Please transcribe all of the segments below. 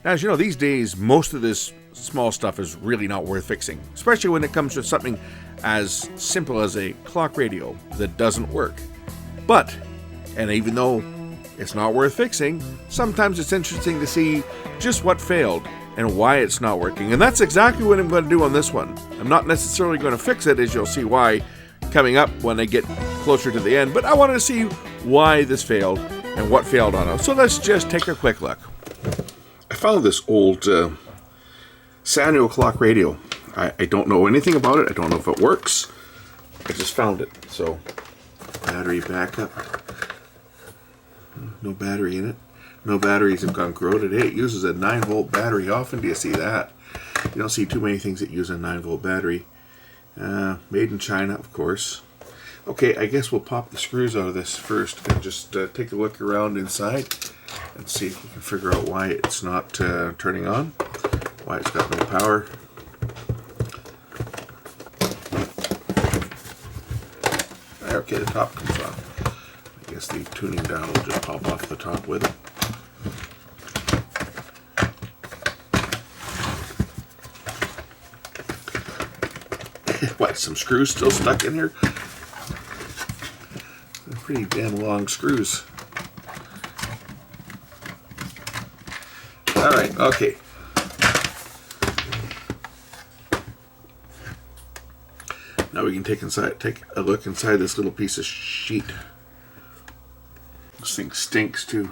As you know, these days, most of this small stuff is really not worth fixing, especially when it comes to something as simple as a clock radio that doesn't work. But, and even though it's not worth fixing, sometimes it's interesting to see just what failed and why it's not working. And that's exactly what I'm going to do on this one. I'm not necessarily going to fix it, as you'll see why coming up when I get closer to the end, but I wanted to see why this failed and what failed on it. So let's just take a quick look. I found this old Sanyo clock radio. I don't know anything about it. I don't know if it works. I just found it. So, battery backup. No battery in it. No batteries have gone corroded. Hey, it uses a 9-volt battery. Often do you see that? You don't see too many things that use a 9-volt battery. Made in China, of course. Okay, I guess we'll pop the screws out of this first and just take a look around inside and see if we can figure out why it's not turning on, why it's got no power. Okay, the top comes off. I guess the tuning dial will just pop off the top with it. What, some screws still stuck in here? They're pretty damn long screws. Alright, okay. Now we can take a look inside this little piece of sheet. This thing stinks too.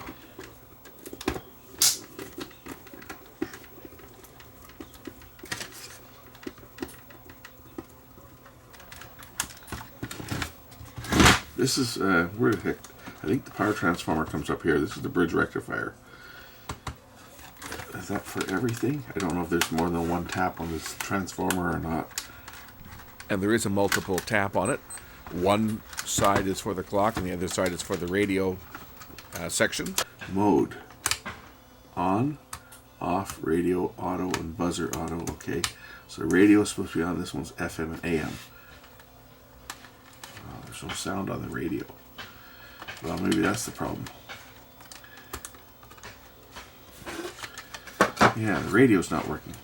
This is, where the heck, I think the power transformer comes up here. This is the bridge rectifier. Is that for everything? I don't know if there's more than one tap on this transformer or not. And there is a multiple tap on it. One side is for the clock and the other side is for the radio section. Mode. On, off, radio, auto, and buzzer auto. Okay, so the radio is supposed to be on. This one's FM and AM. There's no sound on the radio. Well, maybe that's the problem. Yeah, the radio's not working.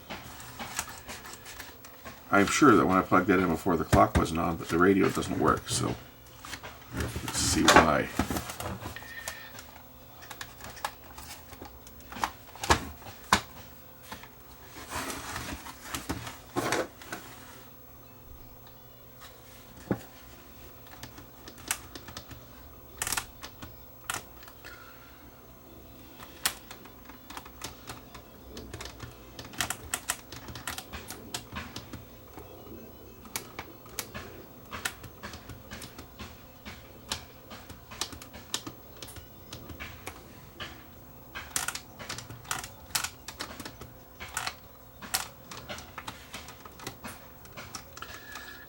I'm sure that when I plugged that in before, the clock wasn't on, but the radio doesn't work, so let's see why.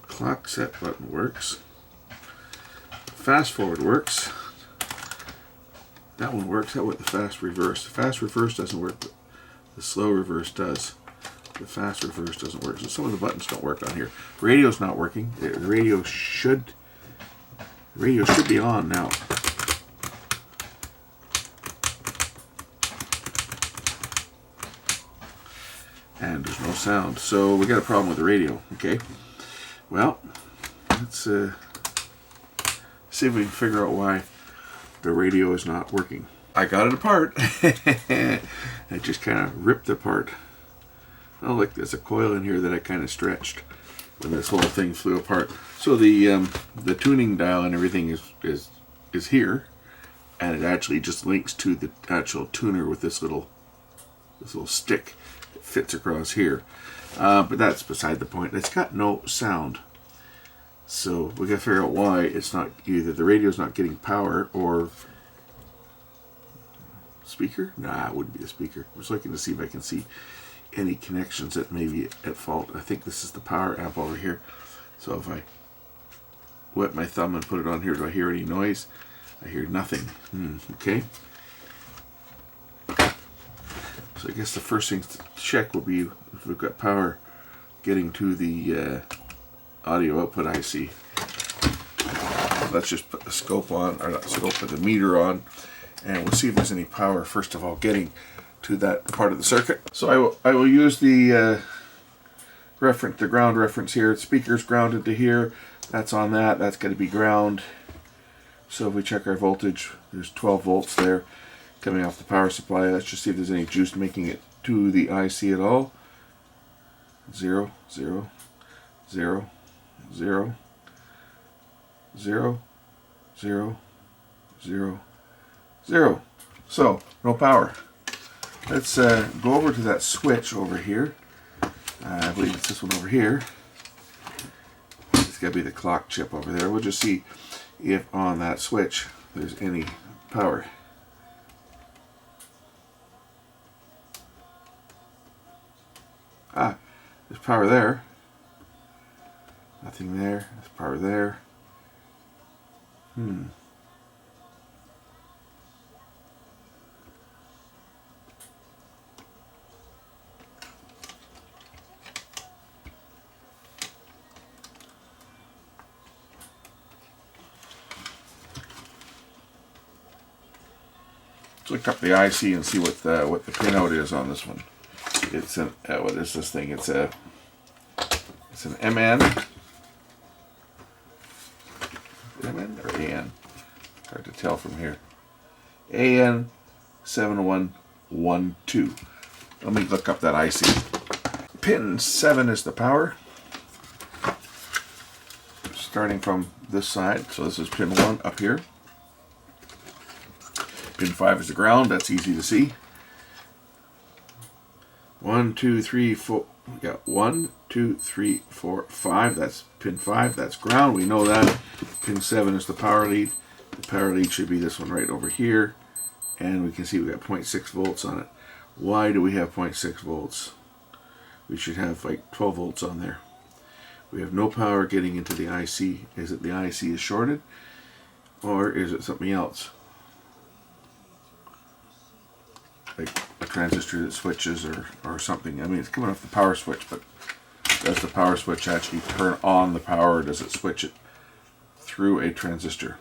Clock set button works. Fast forward works. That one works. How about the fast reverse? The fast reverse doesn't work, but the slow reverse does. The fast reverse doesn't work. So some of the buttons don't work on here. Radio's not working. The radio should be on now. And there's no sound. So we got a problem with the radio. Okay. Well, let's see if we can figure out why the radio is not working. I got it apart. I just kind of ripped it apart. Oh, look, there's a coil in here that I kind of stretched when this whole thing flew apart. So the tuning dial and everything is here, and it actually just links to the actual tuner with this little stick that fits across here. But that's beside the point. It's got no sound. So we gotta figure out why it's not, either the radio's not getting power or speaker? Nah, it wouldn't be a speaker. I'm just looking to see if I can see any connections that may be at fault. I think this is the power amp over here. So if I wet my thumb and put it on here, do I hear any noise? I hear nothing. Okay. So I guess the first thing to check will be if we've got power getting to the audio output IC. Let's just put the scope on, or not scope, but the meter on, and we'll see if there's any power, first of all, getting to that part of the circuit. So I will use the reference, the ground reference here. Speaker's grounded to here. That's on that. That's going to be ground. So if we check our voltage, there's 12 volts there coming off the power supply. Let's just see if there's any juice making it to the IC at all. 0, 0, 0, 0, 0, 0, 0, 0. So, no power. Let's go over to that switch over here. I believe it's this one over here. It's got to be the clock chip over there. We'll just see if on that switch there's any power. Ah, there's power there. Nothing there. There's power there. Let's look up the IC and see what the pinout is on this one. It's an what is this thing? It's an MN. MN or AN? Hard to tell from here. AN7112. Let me look up that IC. Pin 7 is the power. Starting from this side. So this is pin 1 up here. Pin 5 is the ground. That's easy to see. 1, 2, 3, 4. We got 1, 2, 3, 4, 5. That's pin 5. That's ground. We know that. Pin 7 is the power lead. The power lead should be this one right over here. And we can see we got 0.6 volts on it. Why do we have 0.6 volts? We should have like 12 volts on there. We have no power getting into the IC. Is it the IC is shorted? Or is it something else? Like a transistor that switches or something. I mean, it's coming off the power switch, but does the power switch actually turn on the power, or does it switch it through a transistor?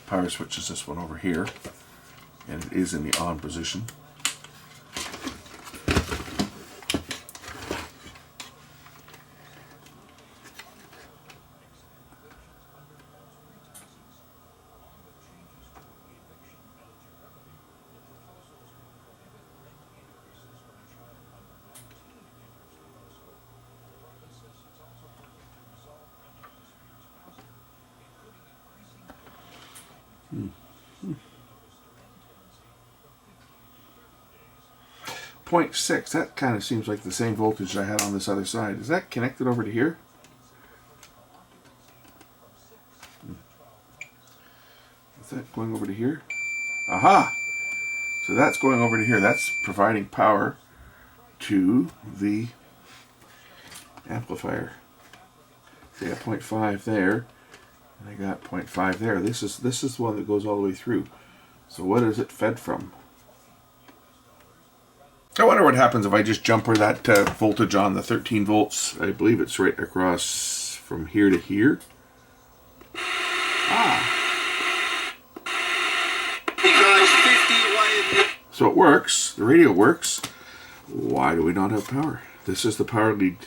Power switch is this one over here, and it is in the on position. Point 0.6, that kind of seems like the same voltage I had on this other side. Is that connected over to here? Is that going over to here? Aha! So that's going over to here. That's providing power to the amplifier. So I got 0.5 there, and I got 0.5 there. This is the one that goes all the way through. So what is it fed from? I wonder what happens if I just jumper that voltage on the 13 volts. I believe it's right across from here to here. Ah. So it works. The radio works. Why do we not have power? This is the power lead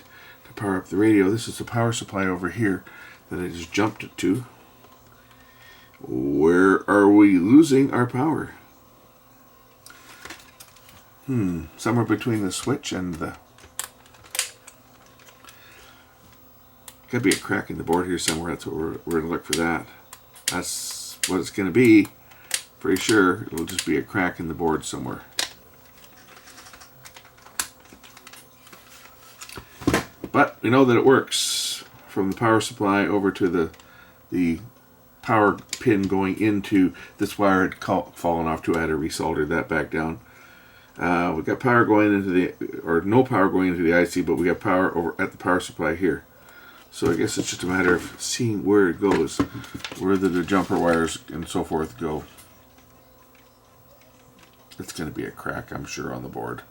to power up the radio. This is the power supply over here that I just jumped it to. Where are we losing our power? Somewhere between the switch and the... Could be a crack in the board here somewhere. That's what we're going to look for that. That's what it's going to be. Pretty sure it'll just be a crack in the board somewhere. But we know that it works from the power supply over to the power pin going into this wire had fallen off too. I had to resolder that back down. We got power going into the, or no power going into the IC, but we got power over at the power supply here. So I guess it's just a matter of seeing where it goes, where the jumper wires and so forth go. It's going to be a crack, I'm sure, on the board.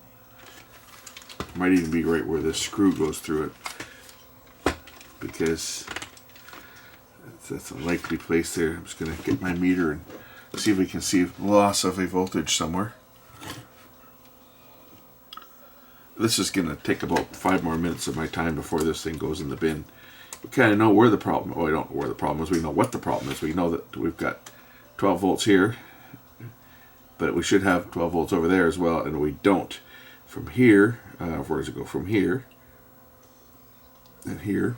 Might even be right where this screw goes through it, because that's a likely place there. I'm just going to get my meter and See if we can see loss of a voltage somewhere. This is going to take about 5 more minutes of my time before this thing goes in the bin. We kind of know where the problem, well, we don't know where the problem is, we know what the problem is. We know that we've got 12 volts here, but we should have 12 volts over there as well, and we don't. From here, where does it go? From here, and here.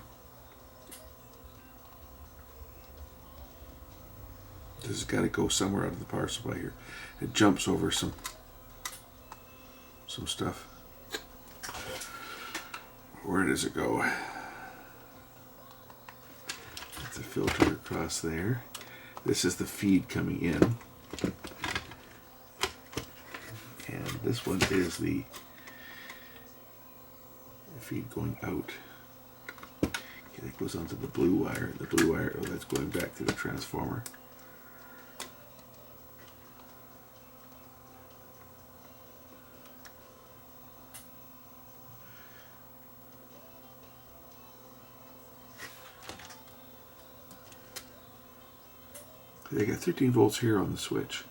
This has got to go somewhere out of the power supply here. It jumps over some stuff. Where does it go? It's a filter across there. This is the feed coming in. And this one is the feed going out. Okay, that goes onto the blue wire. The blue wire, oh, that's going back to the transformer. I got 13 volts here on the switch.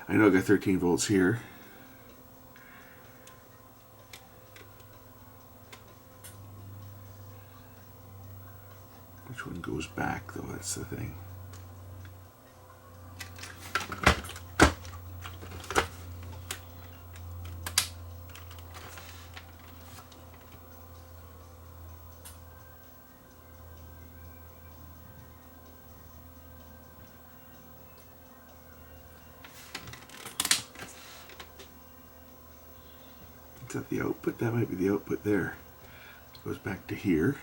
I know I got 13 volts here. Which one goes back though? That's the thing. Is that the output? That might be the output there. It goes back to here.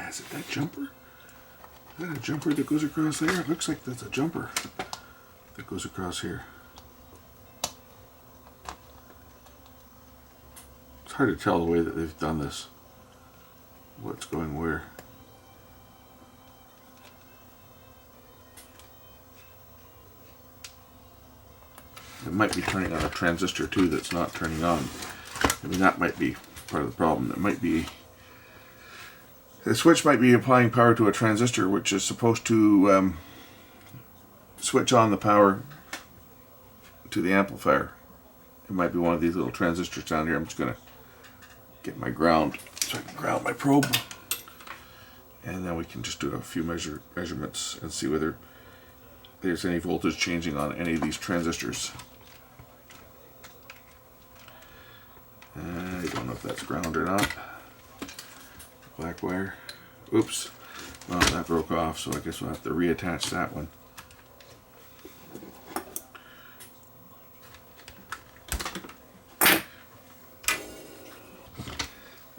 Is it that jumper? Is that a jumper that goes across there? It looks like that's a jumper that goes across here. It's hard to tell the way that they've done this. What's going where. It might be turning on a transistor too that's not turning on. I mean, that might be part of the problem. It might be the switch might be applying power to a transistor which is supposed to switch on the power to the amplifier. It might be one of these little transistors down here. I'm just going to get my ground so I can ground my probe. And then we can just do a few measurements and see whether there's any voltage changing on any of these transistors. I don't know if that's ground or not. Black wire. Oops. Well, that broke off, so I guess we'll have to reattach that one.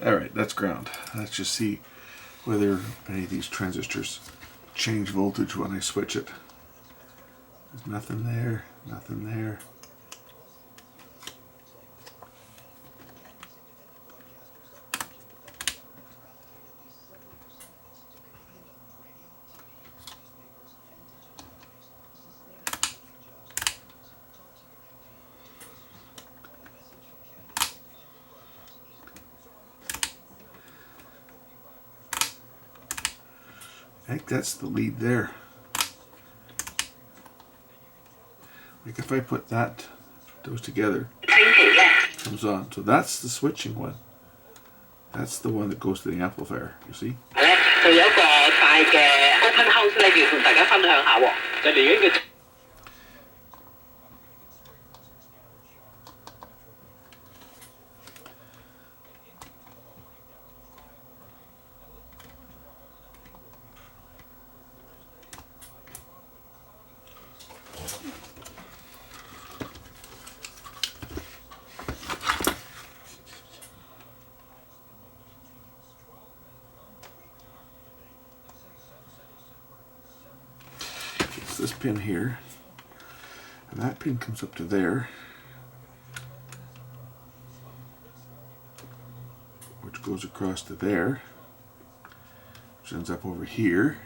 Alright, that's ground. Let's just see whether any of these transistors change voltage when I switch it. There's nothing there, nothing there. I think that's the lead there. Like if I put those together, it comes on. So that's the switching one. That's the one that goes to the amplifier, you see? is this pin here, and that pin comes up to there, which goes across to there, which ends up over here.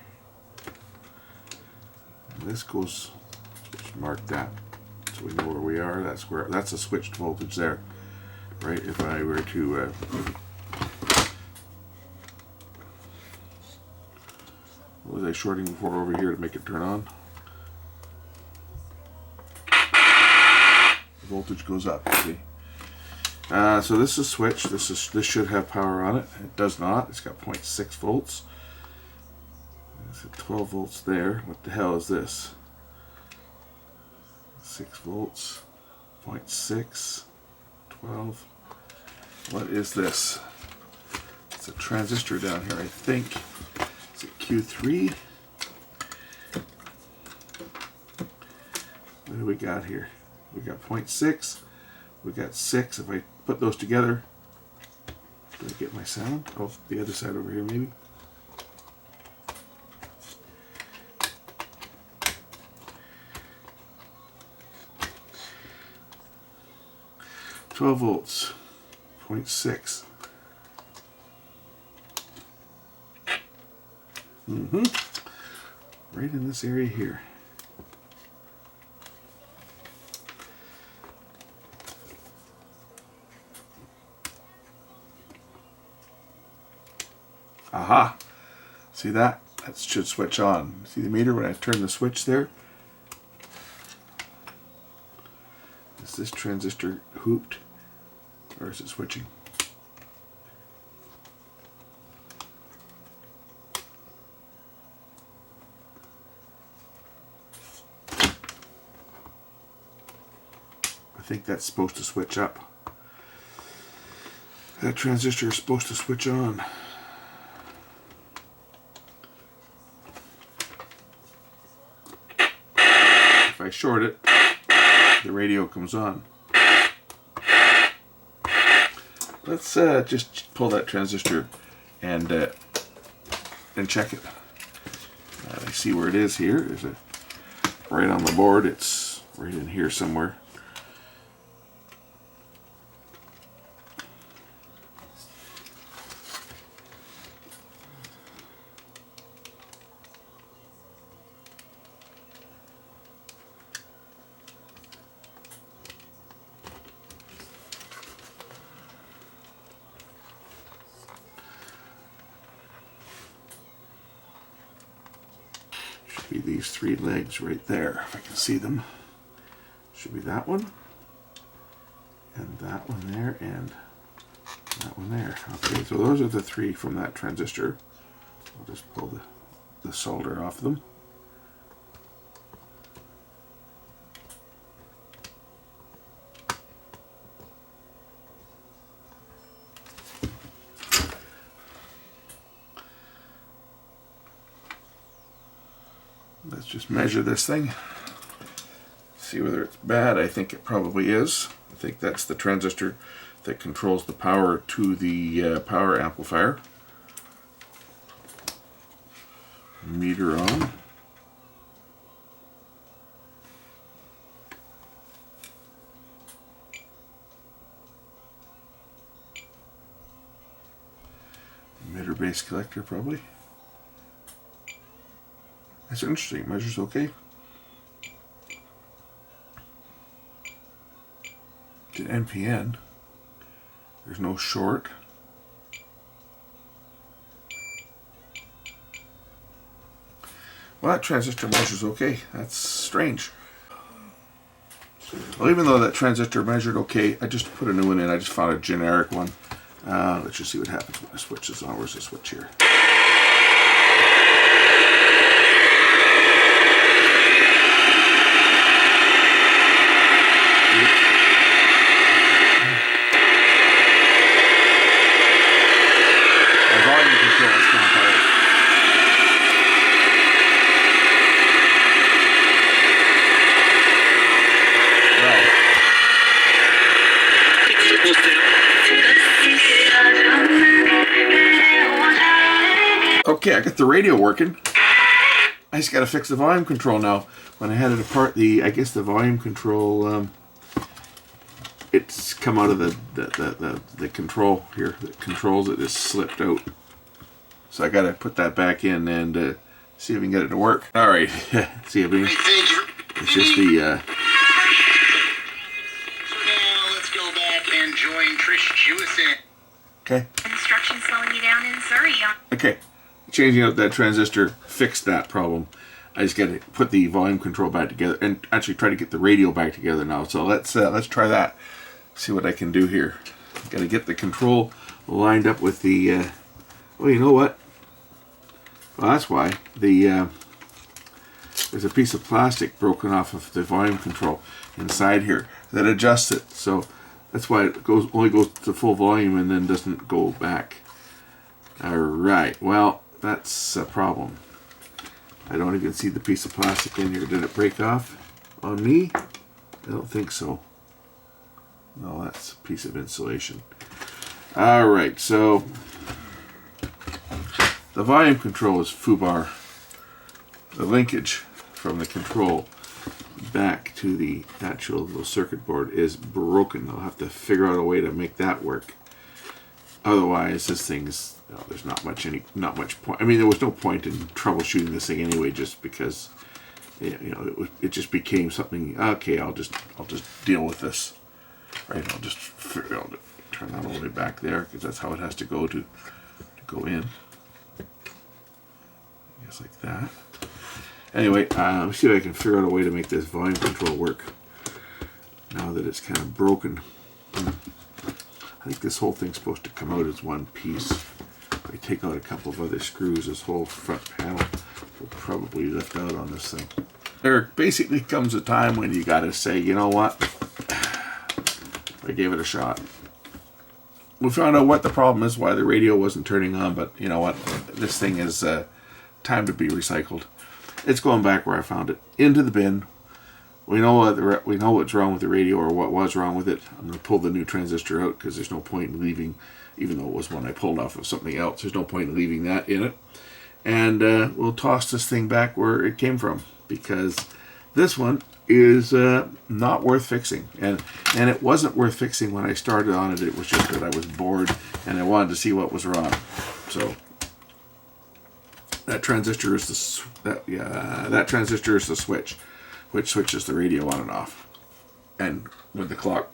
And this goes, let's mark that so we know where we are. That's a switched voltage there, right? If I were to what was I shorting before over here to make it turn on? The voltage goes up, see? So this is switched. This should have power on it. It does not. It's got 0.6 volts. It's at 12 volts there. What the hell is this? 6 volts, 0.6, 12. What is this? It's a transistor down here, I think. Is it Q3? What do we got here? We got 0.6. We got 6. If I put those together, do I get my sound? Oh, the other side over here maybe. $12 volts, 0.6. Right in this area here. Aha! See that? That should switch on. See the meter when I turn the switch there? Is this transistor hooped? Or is it switching? I think that's supposed to switch up. That transistor is supposed to switch on. If I short it, the radio comes on. Let's just pull that transistor and check it. I see where it is here. There's a right on the board. It's right in here somewhere. Be these 3 legs right there, if I can see them. Should be that one, and that one there, and that one there. Okay, so those are the 3 from that transistor. I'll just pull the solder off them. Let's just measure this thing, see whether it's bad. I think it probably is. I think that's the transistor that controls the power to the power amplifier. Meter on. Emitter base collector probably. That's interesting. Measures okay. To NPN. There's no short. Well, that transistor measures okay. That's strange. Well, even though that transistor measured okay, I just put a new one in. I just found a generic one. Let's just see what happens when I switch this on. Where's the switch here? Okay, I got the radio working. I just got to fix the volume control now. When I had it apart, I guess the volume control, it's come out of the control here. The controls, it just slipped out. So I got to put that back in and see if we can get it to work. All right, see if we. It's just the. So now let's go back and join Trish Jewison. Okay. Construction slowing you down in Surrey. Okay, changing out that transistor fixed that problem. I just got to put the volume control back together and actually try to get the radio back together now. So let's try that. See what I can do here. Got to get the control lined up with the. Well, you know what? Well, that's why there's a piece of plastic broken off of the volume control inside here that adjusts it. So that's why it only goes to full volume and then doesn't go back. All right. Well, that's a problem. I don't even see the piece of plastic in here. Did it break off on me? I don't think so. No, that's a piece of insulation. All right. So the volume control is foobar. The linkage from the control back to the actual little circuit board is broken. I'll have to figure out a way to make that work. Otherwise, this thing's there's not much point. I mean, there was no point in troubleshooting this thing anyway, just because it just became something. Okay, I'll just deal with this. Right? I'll just turn that all the way back there because that's how it has to go to go in. Just like that. Anyway, let's see if I can figure out a way to make this volume control work now that it's kind of broken. I think this whole thing's supposed to come out as one piece. If I take out a couple of other screws, this whole front panel will probably lift out on this thing. There basically comes a time when you got to say, you know what, I gave it a shot. We found out what the problem is, why the radio wasn't turning on, but you know what, this thing is time to be recycled. It's going back where I found it, into the bin. We know what's wrong with the radio, or what was wrong with it. I'm going to pull the new transistor out because there's no point in leaving, even though it was one I pulled off of something else. There's no point in leaving that in it. And we'll toss this thing back where it came from, because this one is not worth fixing. And it wasn't worth fixing when I started on it. It was just that I was bored and I wanted to see what was wrong. So that transistor is that transistor is the switch, which switches the radio on and off, and when the clock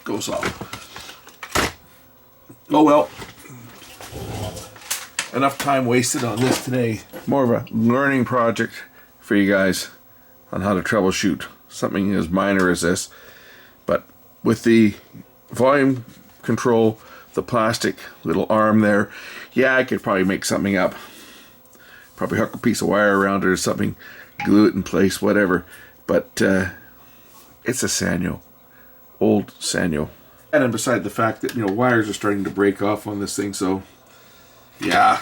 goes off. Oh well, enough time wasted on this today. More of a learning project for you guys on how to troubleshoot something as minor as this. But with the volume control, the plastic little arm there, yeah, I could probably make something up. Probably hook a piece of wire around it or something, glue it in place, whatever. But it's a Sanyo, old Sanyo. And then beside the fact that, wires are starting to break off on this thing, so yeah,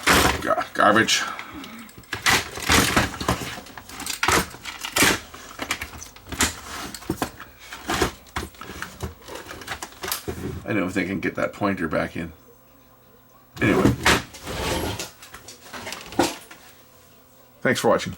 garbage. I don't think I can get that pointer back in. Anyway. Thanks for watching.